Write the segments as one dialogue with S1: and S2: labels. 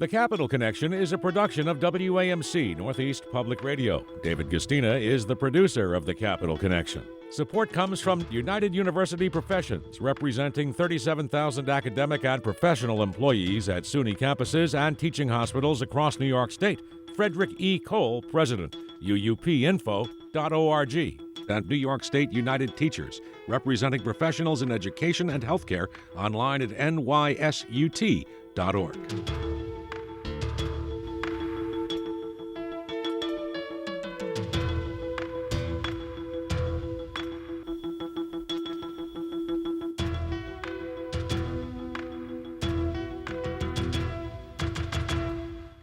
S1: The Capital Connection is a production of WAMC Northeast Public Radio. David Gustina is the producer of The Capital Connection. Support comes from United University Professions, representing 37,000 academic and professional employees at SUNY campuses and teaching hospitals across New York State. Frederick E. Cole, President, uupinfo.org. And New York State United Teachers, representing professionals in education and healthcare, online at nysut.org.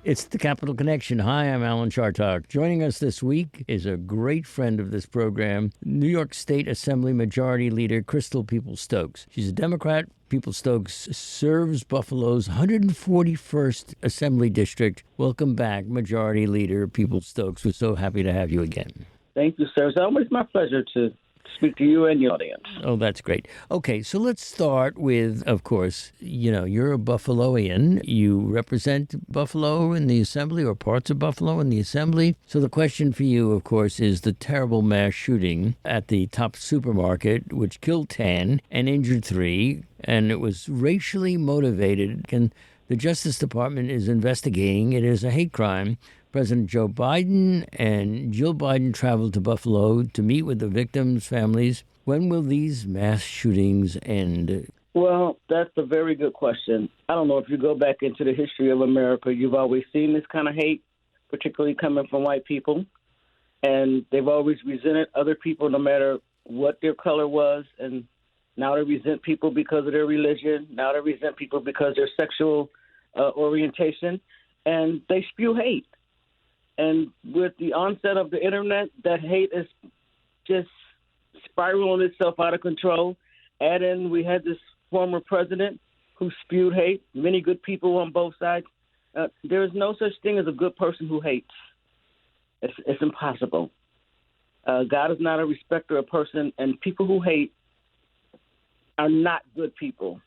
S2: It's the Capital Connection. Hi, I'm Alan Chartock. Joining us this week is a great friend of this program, New York State Assembly Majority Leader Crystal Peoples-Stokes. She's a Democrat. Peoples-Stokes serves Buffalo's 141st Assembly District. Welcome back, Majority Leader Peoples-Stokes. We're so happy to have you again.
S3: Thank you, sir. It's always my pleasure to speak to you and your audience.
S2: Oh, that's great. Okay, so let's start with, of course, you're a Buffaloian. You represent Buffalo in the Assembly or parts of Buffalo in the Assembly. So the question for you, of course, is the terrible mass shooting at the Top supermarket, which killed 10 and injured 3, and it was racially motivated. And the Justice Department is investigating it as a hate crime. President Joe Biden and Jill Biden traveled to Buffalo to meet with the victims' families. When will these mass shootings end?
S3: Well, that's a very good question. I don't know if you go back into the history of America, you've always seen this kind of hate, particularly coming from white people. And they've always resented other people no matter what their color was. And now they resent people because of their religion. Now they resent people because of their sexual orientation. And they spew hate. And with the onset of the internet, that hate is just spiraling itself out of control. Add in, we had this former president who spewed hate, many good people on both sides. There is no such thing as a good person who hates. It's impossible. God is not a respecter of person, and people who hate are not good people.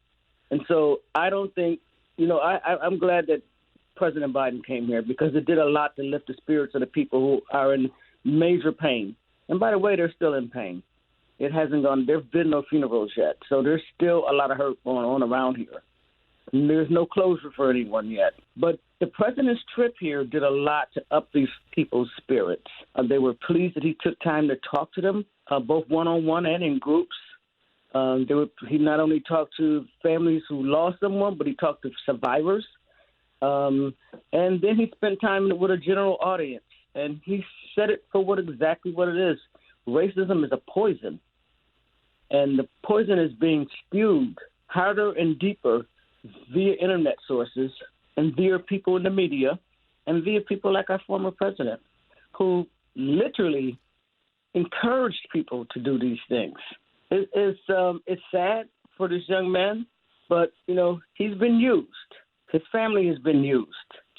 S3: And so I don't think, I'm glad that President Biden came here because it did a lot to lift the spirits of the people who are in major pain. And by the way, they're still in pain. It hasn't gone, there have been no funerals yet. So there's still a lot of hurt going on around here. And there's no closure for anyone yet. But the president's trip here did a lot to up these people's spirits. They were pleased that he took time to talk to them, both one-on-one and in groups. He not only talked to families who lost someone, but he talked to survivors. And then he spent time with a general audience, and he said it for exactly what it is. Racism is a poison, and the poison is being spewed harder and deeper via internet sources and via people in the media and via people like our former president, who literally encouraged people to do these things. It's sad for this young man, but, he's been used. His family has been used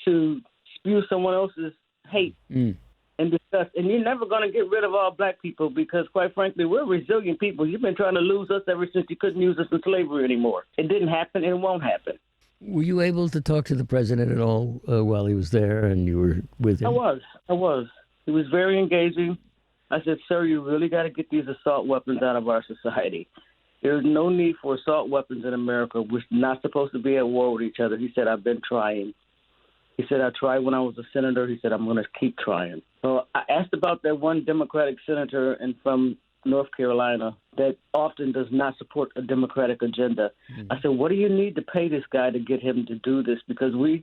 S3: to spew someone else's hate and disgust. And you're never going to get rid of all black people because, quite frankly, we're resilient people. You've been trying to lose us ever since you couldn't use us in slavery anymore. It didn't happen and it won't happen.
S2: Were you able to talk to the president at all while he was there and you were with him?
S3: I was. He was very engaging. I said, sir, you really got to get these assault weapons out of our society. There's no need for assault weapons in America. We're not supposed to be at war with each other. He said, I've been trying. He said, I tried when I was a senator. He said, I'm going to keep trying. So I asked about that one Democratic senator from North Carolina that often does not support a Democratic agenda. I said, what do you need to pay this guy to get him to do this? Because we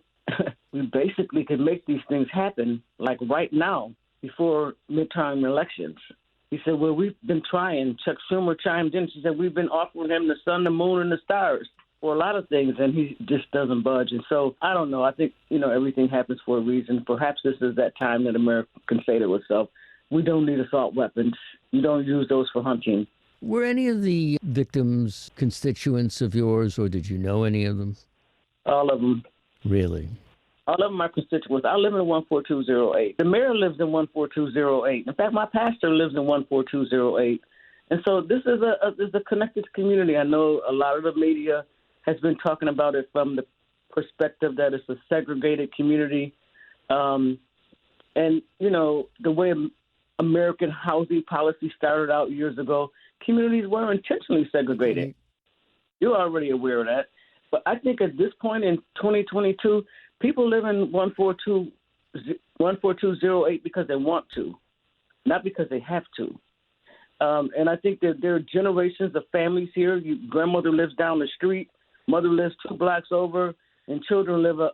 S3: basically can make these things happen like right now before midterm elections. He said, well, we've been trying. Chuck Schumer chimed in. She said, we've been offering him the sun, the moon, and the stars for a lot of things, and he just doesn't budge. And so I don't know. I think, everything happens for a reason. Perhaps this is that time that America can say to itself, we don't need assault weapons. You don't use those for hunting.
S2: Were any of the victims constituents of yours, or did you know any of them?
S3: All of them.
S2: Really?
S3: All of my constituents. I live in 14208. The mayor lives in 14208. In fact, my pastor lives in 14208. And so this is a connected community. I know a lot of the media has been talking about it from the perspective that it's a segregated community. And, the way American housing policy started out years ago, communities were intentionally segregated.
S2: Mm-hmm.
S3: You're already aware of that. But I think at this point in 2022, people live in 14208 because they want to, not because they have to. And I think that there are generations of families here. Grandmother lives down the street, mother lives 2 blocks over, and children live a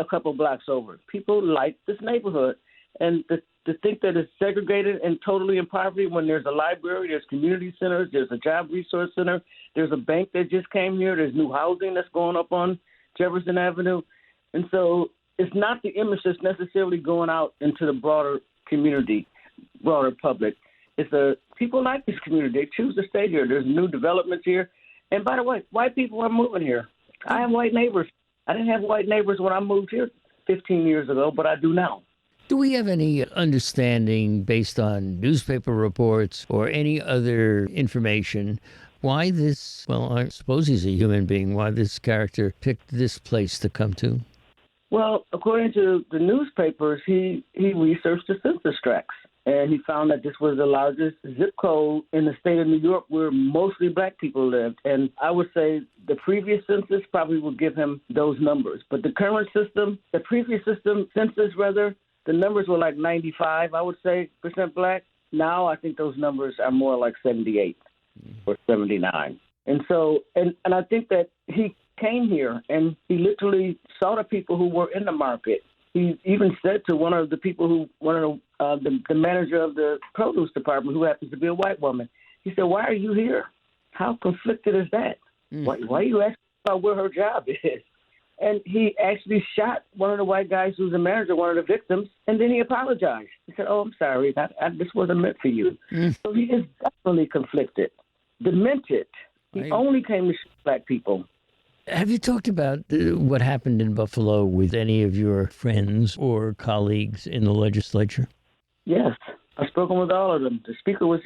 S3: couple blocks over. People like this neighborhood. And to think that it's segregated and totally in poverty when there's a library, there's community centers, there's a job resource center, there's a bank that just came here, there's new housing that's going up on Jefferson Avenue. And so it's not the image that's necessarily going out into the broader community, broader public. It's people like this community. They choose to stay here. There's new developments here. And by the way, white people are moving here. I have white neighbors. I didn't have white neighbors when I moved here 15 years ago, but I do now.
S2: Do we have any understanding based on newspaper reports or any other information why this, well, I suppose he's a human being, why this character picked this place to come to?
S3: Well, according to the newspapers, he researched the census tracts, and he found that this was the largest zip code in the state of New York where mostly black people lived. And I would say the previous census probably would give him those numbers. But the current system, the previous census, the numbers were like 95, I would say, percent black. Now I think those numbers are more like 78 or 79. And so, and I think that he came here and he literally saw the people who were in the market. He even said to one of the manager of the produce department, who happens to be a white woman, he said, "Why are you here? How conflicted is that? Why are you asking about where her job is?" And he actually shot one of the white guys who's the manager, one of the victims, and then he apologized. He said, "Oh, I'm sorry. This wasn't meant for you." So he is definitely conflicted, demented. He only came to shoot black people.
S2: Have you talked about what happened in Buffalo with any of your friends or colleagues in the legislature?
S3: Yes. I've spoken with all of them. Speaker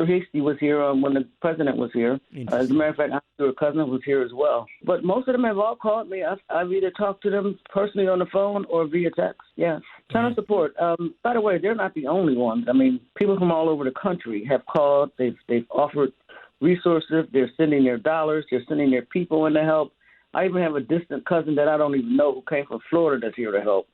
S3: Hasty was here when the president was here. As a matter of fact, her cousin was here as well. But most of them have all called me. I've either talked to them personally on the phone or via text. Yes. Ton of support. By the way, they're not the only ones. I mean, people from all over the country have called. They've offered resources. They're sending their dollars. They're sending their people in to help. I even have a distant cousin that I don't even know who came from Florida that's here to help.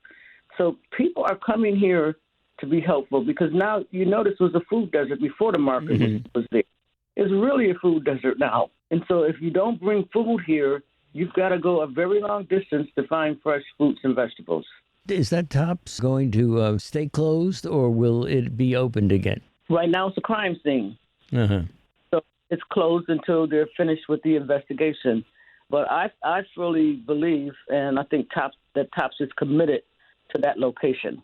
S3: So people are coming here to be helpful, because now you know this was a food desert before the market was there. It's really a food desert now. And so if you don't bring food here, you've got to go a very long distance to find fresh fruits and vegetables.
S2: Is that Tops going to stay closed, or will it be opened again?
S3: Right now it's a crime scene.
S2: Uh-huh.
S3: So it's closed until they're finished with the investigation. But I fully believe, and I think Tops is committed to that location,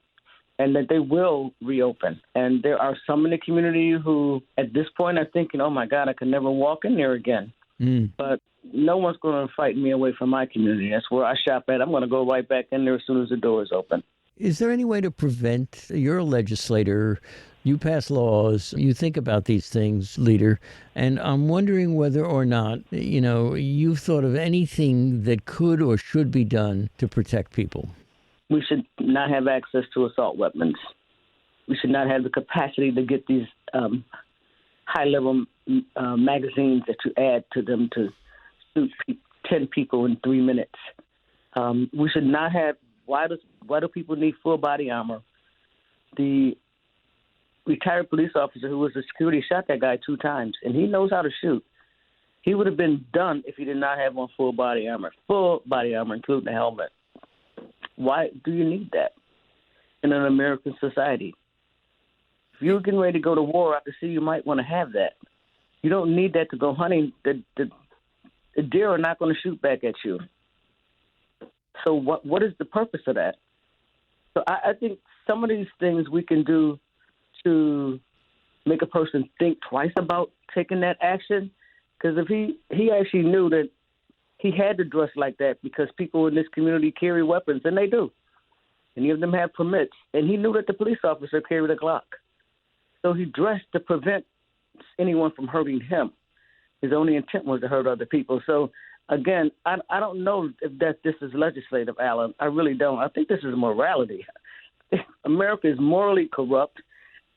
S3: and that they will reopen. And there are some in the community who, at this point, are thinking, "Oh, my God, I could never walk in there again." But no one's going to fight me away from my community. That's where I shop at. I'm going to go right back in there as soon as the door is open.
S2: Is there any way to prevent, you're a legislator, you pass laws, you think about these things, leader, and I'm wondering whether or not, you've thought of anything that could or should be done to protect people.
S3: We should not have access to assault weapons. We should not have the capacity to get these high-level magazines that you add to them to shoot 10 people in 3 minutes. We should not have. Why do people need full body armor? The retired police officer who was a security shot that guy 2 times, and he knows how to shoot. He would have been done if he did not have on full body armor, including the helmet. Why do you need that in an American society? If you're getting ready to go to war, I can see you might want to have that. You don't need that to go hunting. The deer are not going to shoot back at you. So what is the purpose of that? So I think some of these things we can do to make a person think twice about taking that action. Because if he actually knew that he had to dress like that because people in this community carry weapons, and they do. Many of them have permits. And he knew that the police officer carried a Glock. So he dressed to prevent anyone from hurting him. His only intent was to hurt other people. So again, I don't know if this is legislative, Alan. I really don't. I think this is morality. America is morally corrupt,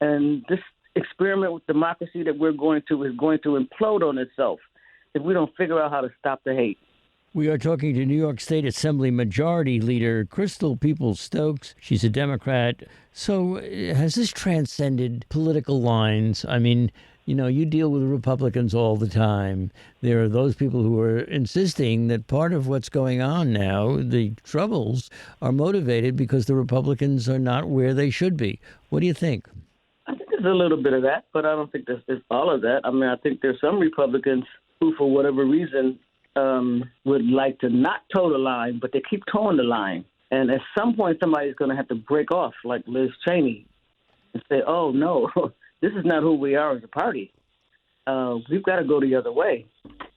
S3: and this experiment with democracy that we're going to is going to implode on itself if we don't figure out how to stop the hate.
S2: We are talking to New York State Assembly Majority Leader Crystal Peoples-Stokes. She's a Democrat. So has this transcended political lines? I mean, you know, you deal with Republicans all the time. There are those people who are insisting that part of what's going on now, the troubles, are motivated because the Republicans are not where they should be. What do you think?
S3: I think there's a little bit of that, but I don't think there's all of that. I mean, I think there's some Republicans who, for whatever reason, would like to not toe the line, but they keep towing the line. And at some point, somebody's going to have to break off, like Liz Cheney, and say, oh, no, this is not who we are as a party. We've got to go the other way.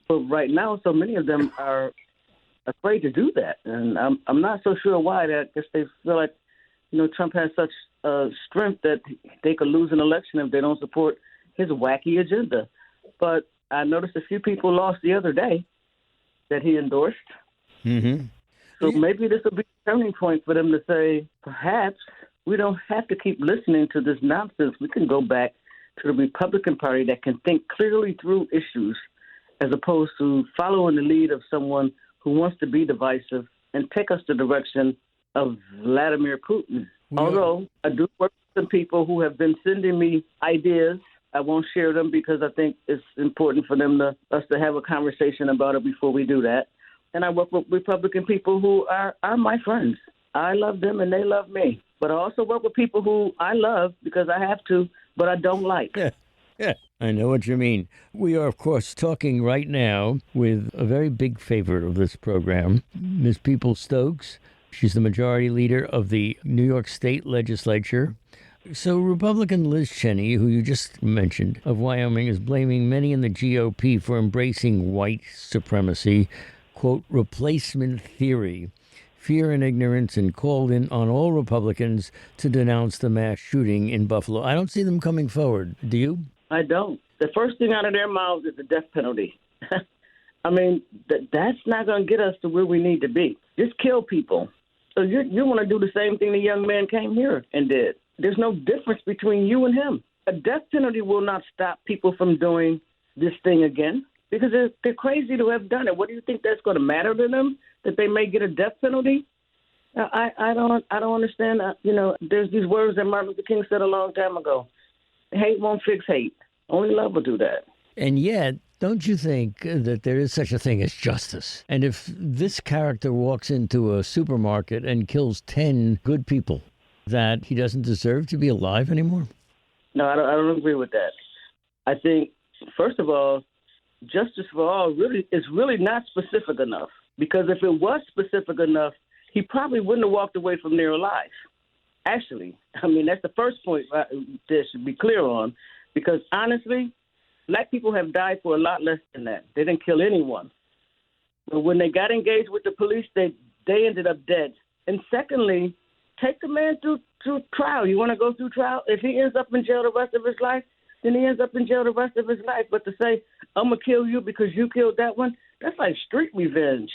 S3: But right now, so many of them are afraid to do that. And I'm not so sure why. I guess they feel like, you know, Trump has such strength that they could lose an election if they don't support his wacky agenda. But I noticed a few people lost the other day that he endorsed.
S2: Mm-hmm.
S3: So maybe this will be a turning point for them to say, perhaps we don't have to keep listening to this nonsense. We can go back to the Republican Party that can think clearly through issues as opposed to following the lead of someone who wants to be divisive and take us the direction of Vladimir Putin. Although I do work with some people who have been sending me ideas. I won't share them because I think it's important for us to have a conversation about it before we do that. And I work with Republican people who are my friends. I love them and they love me. But I also work with people who I love because I have to, but I don't like.
S2: Yeah, I know what you mean. We are, of course, talking right now with a very big favorite of this program, Ms. Peoples-Stokes. She's the majority leader of the New York State Legislature. So Republican Liz Cheney, who you just mentioned, of Wyoming, is blaming many in the GOP for embracing white supremacy, quote, replacement theory, fear and ignorance, and called in on all Republicans to denounce the mass shooting in Buffalo. I don't see them coming forward. Do you?
S3: I don't. The first thing out of their mouths is the death penalty. I mean, that's not going to get us to where we need to be. Just kill people. So you want to do the same thing the young man came here and did. There's no difference between you and him. A death penalty will not stop people from doing this thing again because they're crazy to have done it. What do you think that's going to matter to them, that they may get a death penalty? I don't understand. You know, there's these words that Martin Luther King said a long time ago. Hate won't fix hate. Only love will do that.
S2: And yet, don't you think that there is such a thing as justice? And if this character walks into a supermarket and kills 10 good people, that he doesn't deserve to be alive anymore?
S3: No, I don't agree with that. I think, first of all, justice for all is really not specific enough. Because if it was specific enough, he probably wouldn't have walked away from there alive. Actually, I mean, that's the first point that should be clear on. Because honestly, black people have died for a lot less than that. They didn't kill anyone. But when they got engaged with the police, they ended up dead. And secondly, take the man through trial. You want to go through trial? If he ends up in jail the rest of his life, then he ends up in jail the rest of his life. But to say, I'm going to kill you because you killed that one, that's like street revenge.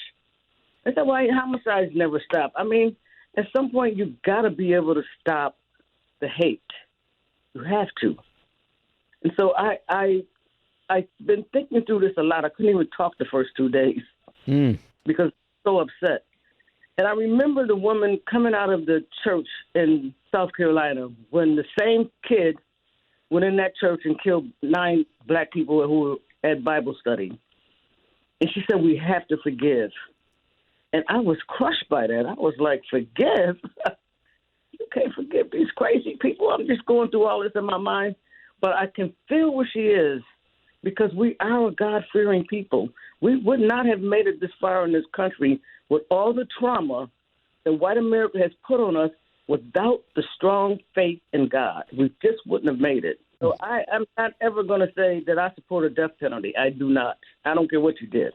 S3: That's why homicides never stop. I mean, at some point, you got to be able to stop the hate. You have to. And so I've been thinking through this a lot. I couldn't even talk the first 2 days because I'm so upset. And I remember the woman coming out of the church in South Carolina when the same kid went in that church and killed 9 black people who were at Bible study. And she said, we have to forgive. And I was crushed by that. I was like, forgive? You can't forgive these crazy people. I'm just going through all this in my mind. But I can feel where she is because we are a God-fearing people. We would not have made it this far in this country with all the trauma that white America has put on us without the strong faith in God. We just wouldn't have made it. So I'm not ever going to say that I support a death penalty. I do not. I don't care what you did.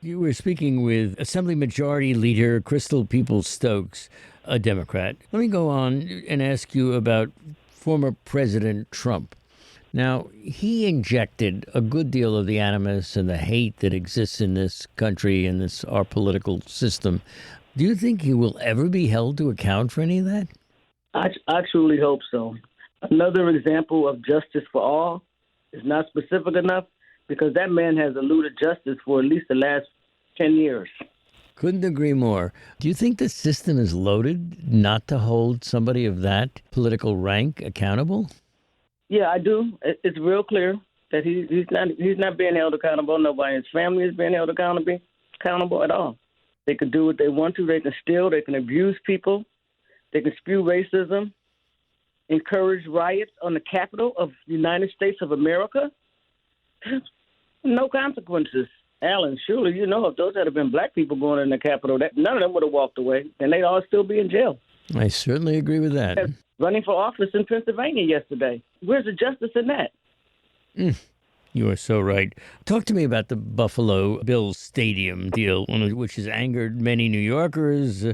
S2: You were speaking with Assembly Majority Leader Crystal Peoples-Stokes, a Democrat. Let me go on and ask you about former President Trump. Now, he injected a good deal of the animus and the hate that exists in this country and our political system. Do you think he will ever be held to account for any of that?
S3: I truly hope so. Another example of justice for all is not specific enough because that man has eluded justice for at least the last 10 years.
S2: Couldn't agree more. Do you think the system is loaded not to hold somebody of that political rank accountable?
S3: Yeah, I do. It's real clear that he's not being held accountable. Nobody in his family is being held accountable at all. They can do what they want to. They can steal. They can abuse people. They can spew racism, encourage riots on the Capitol of the United States of America. No consequences. Alan, surely you know if those had been black people going in the Capitol, none of them would have walked away, and they'd all still be in jail.
S2: I certainly agree with that.
S3: Running for office in Pennsylvania yesterday. Where's the justice in that?
S2: You are so right. Talk to me about the Buffalo Bills stadium deal, which has angered many New Yorkers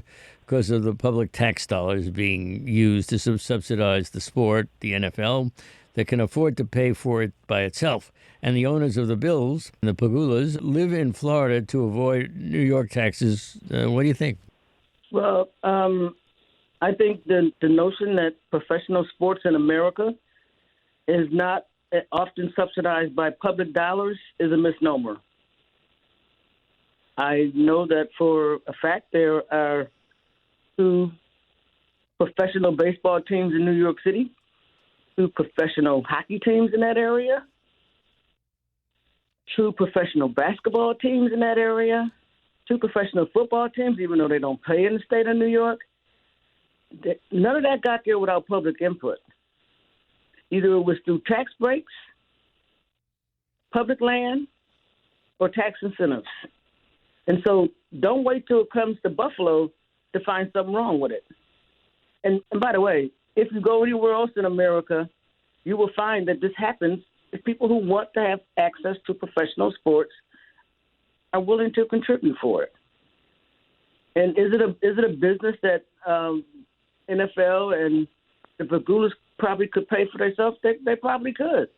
S2: because of the public tax dollars being used to subsidize the sport, the NFL, that can afford to pay for it by itself. And the owners of the Bills, the Pagulas, live in Florida to avoid New York taxes. What do you think?
S3: Well, I think the notion that professional sports in America is not often subsidized by public dollars is a misnomer. I know that for a fact there are 2 professional baseball teams in New York City, 2 professional hockey teams in that area, 2 professional basketball teams in that area, 2 professional football teams, even though they don't play in the state of New York. None of that got there without public input. Either it was through tax breaks, public land, or tax incentives. And so don't wait till it comes to Buffalo to find something wrong with it. And by the way, if you go anywhere else in America, you will find that this happens if people who want to have access to professional sports are willing to contribute for it. And is it a business that NFL and the Pagulas probably could pay for themselves? They probably could.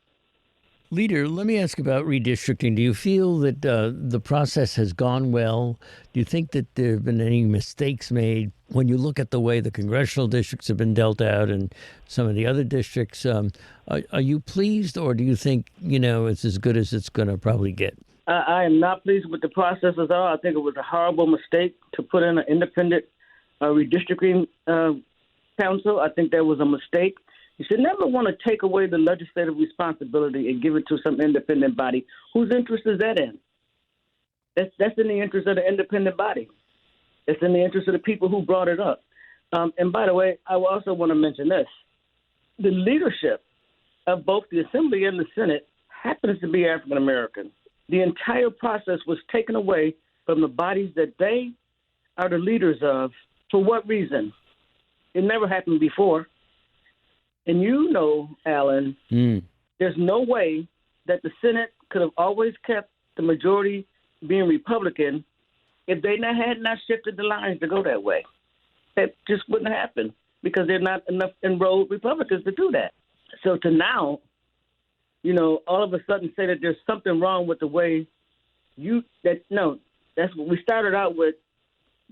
S2: Leader, let me ask about redistricting. Do you feel that the process has gone well? Do you think that there have been any mistakes made when you look at the way the congressional districts have been dealt out and some of the other districts? Are you pleased, or do you think, it's as good as it's going to probably get?
S3: I am not pleased with the process at all. I think it was a horrible mistake to put in an independent redistricting council. I think that was a mistake. You should never want to take away the legislative responsibility and give it to some independent body. Whose interest is that in? That's in the interest of the independent body. It's in the interest of the people who brought it up. And by the way, I also want to mention this. The leadership of both the Assembly and the Senate happens to be African American. The entire process was taken away from the bodies that they are the leaders of. For what reason? It never happened before. And Alan, there's no way that the Senate could have always kept the majority being Republican if they had not shifted the lines to go that way. That just wouldn't happen because there are not enough enrolled Republicans to do that. So to now, all of a sudden say that there's something wrong with the way that's what we started out with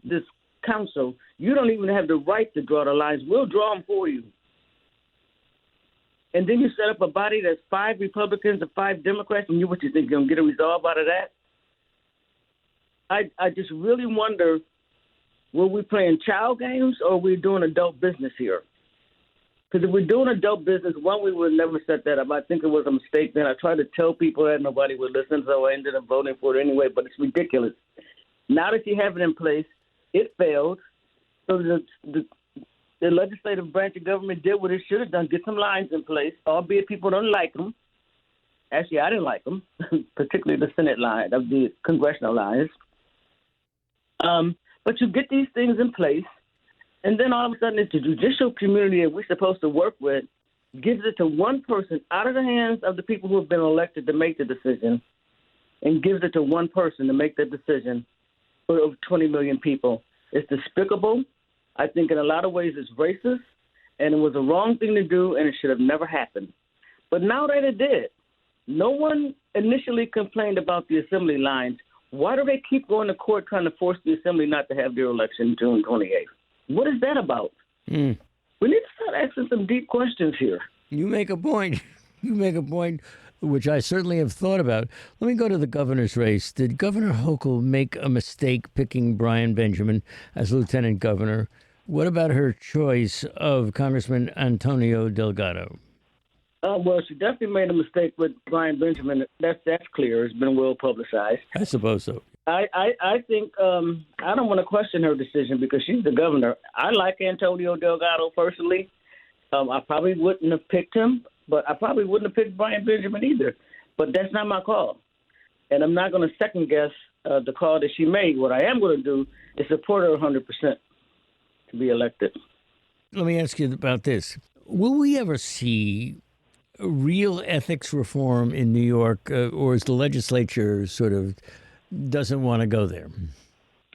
S3: this council. You don't even have the right to draw the lines. We'll draw them for you. And then you set up a body that's 5 Republicans and 5 Democrats, and what you think you're going to get a resolve out of that? I just really wonder, were we playing child games or are we doing adult business here? Because if we're doing adult business, we would never set that up. I think it was a mistake then. I tried to tell people that nobody would listen, so I ended up voting for it anyway, but it's ridiculous. Now that you have it in place, it failed. So the legislative branch of government did what it should have done, get some lines in place, albeit people don't like them. Actually, I didn't like them, particularly the Senate line, of the congressional lines. But you get these things in place, and then all of a sudden it's the judicial community that we're supposed to work with gives it to one person out of the hands of the people who have been elected to make the decision and gives it to one person to make the decision for over 20 million people. It's despicable. I think in a lot of ways it's racist, and it was the wrong thing to do, and it should have never happened. But now that it did, no one initially complained about the assembly lines. Why do they keep going to court trying to force the assembly not to have their election June 28th? What is that about? We need to start asking some deep questions here.
S2: You make a point. You make a point, which I certainly have thought about. Let me go to the governor's race. Did Governor Hochul make a mistake picking Brian Benjamin as lieutenant governor? What about her choice of Congressman Antonio Delgado?
S3: Well, she definitely made a mistake with Brian Benjamin. That's clear. It's been well publicized.
S2: I suppose so.
S3: I think I don't want to question her decision because she's the governor. I like Antonio Delgado personally. I probably wouldn't have picked him, but I probably wouldn't have picked Brian Benjamin either. But that's not my call. And I'm not going to second guess the call that she made. What I am going to do is support her 100% to be elected.
S2: Let me ask you about this. Will we ever see real ethics reform in New York, or is the legislature sort of doesn't want to go there?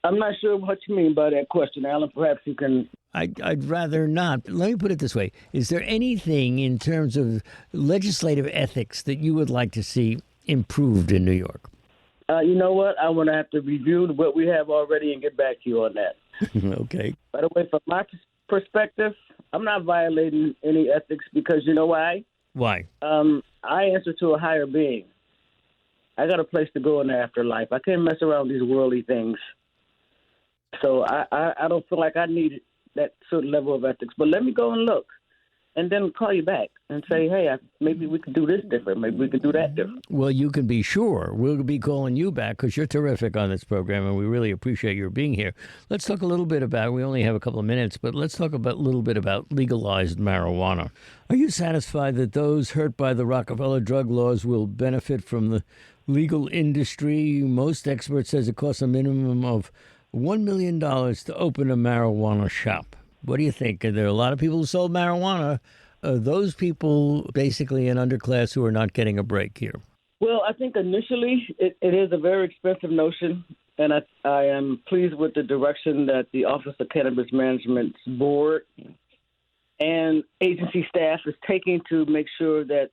S3: I'm not sure what you mean by that question, Alan. Perhaps you can...
S2: I'd rather not. Let me put it this way. Is there anything in terms of legislative ethics that you would like to see improved in New York?
S3: You know what? I want to have to review what we have already and get back to you on that.
S2: Okay.
S3: By the way, from my perspective, I'm not violating any ethics because you know why?
S2: Why?
S3: I answer to a higher being. I got a place to go in the afterlife. I can't mess around with these worldly things. So I don't feel like I need that certain level of ethics. But let me go and look and then call you back and say, hey, maybe we could do this different. Maybe we could do that different.
S2: Well, you can be sure. We'll be calling you back because you're terrific on this program, and we really appreciate your being here. Let's talk a little bit about, we only have a couple of minutes, but let's talk a little bit about legalized marijuana. Are you satisfied that those hurt by the Rockefeller drug laws will benefit from the legal industry? Most experts says it costs a minimum of $1 million to open a marijuana shop. What do you think? There are a lot of people who sold marijuana. Are those people basically an underclass who are not getting a break here?
S3: Well, I think initially it is a very expensive notion, and I am pleased with the direction that the Office of Cannabis Management's board and agency staff is taking to make sure that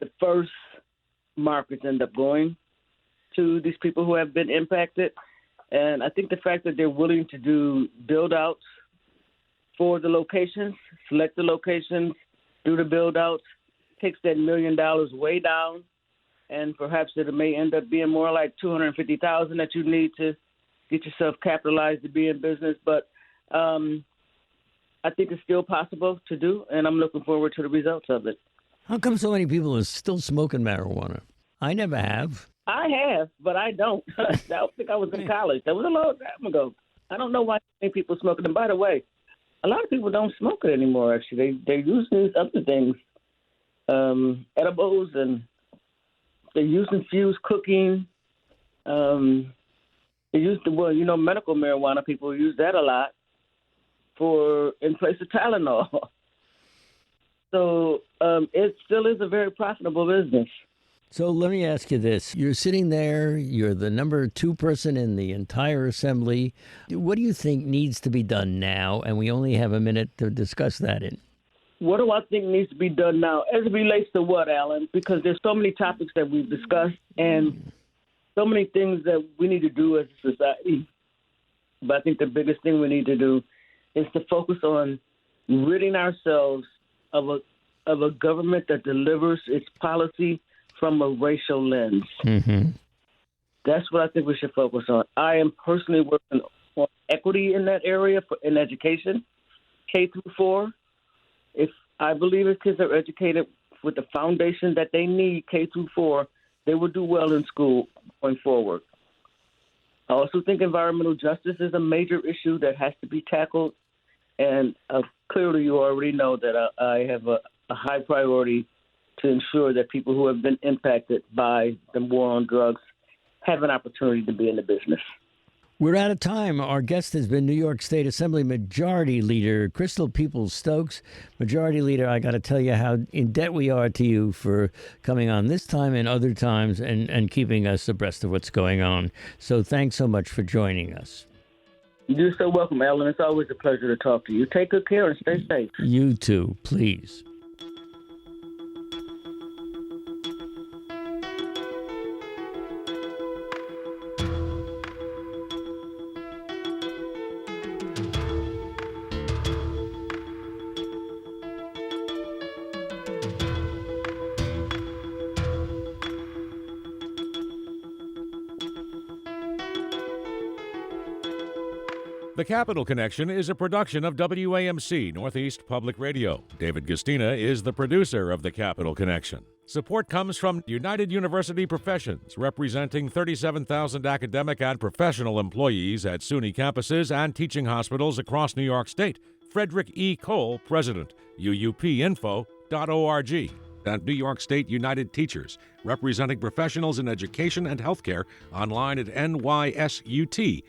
S3: the first markets end up going to these people who have been impacted. And I think the fact that they're willing to do build-outs for the locations, select the locations, do the build-outs, takes that $1 million way down, and perhaps it may end up being more like $250,000 that you need to get yourself capitalized to be in business. But I think it's still possible to do, and I'm looking forward to the results of it.
S2: How come so many people are still smoking marijuana? I never have.
S3: I have, but I don't. I don't think I was in college. That was a long time ago. I don't know why many people smoke it. And by the way, a lot of people don't smoke it anymore, actually. They use these other things, edibles, and they use infused cooking. They use medical marijuana. People use that a lot in place of Tylenol. So it still is a very profitable business.
S2: So let me ask you this. You're sitting there, you're the number 2 person in the entire assembly. What do you think needs to be done now? And we only have a minute to discuss that in.
S3: What do I think needs to be done now? As it relates to what, Alan? Because there's so many topics that we've discussed and so many things that we need to do as a society. But I think the biggest thing we need to do is to focus on ridding ourselves of a government that delivers its policy from a racial lens. Mm-hmm. That's what I think we should focus on. I am personally working on equity in that area in education, K through 4. If I believe if kids are educated with the foundation that they need, K through 4, they will do well in school going forward. I also think environmental justice is a major issue that has to be tackled. And clearly you already know that I have a high priority to ensure that people who have been impacted by the war on drugs have an opportunity to be in the business.
S2: We're out of time. Our guest has been New York State Assembly Majority Leader Crystal Peoples-Stokes. Majority Leader, I got to tell you how in debt we are to you for coming on this time and other times and keeping us abreast of what's going on. So thanks so much for joining us.
S3: You're so welcome, Alan. It's always a pleasure to talk to you. Take good care and stay safe.
S2: You too, please.
S1: The Capital Connection is a production of WAMC Northeast Public Radio. David Gustina is the producer of The Capital Connection. Support comes from United University Professions, representing 37,000 academic and professional employees at SUNY campuses and teaching hospitals across New York State. Frederick E. Cole, President, uupinfo.org. And New York State United Teachers, representing professionals in education and healthcare, online at nysut.org.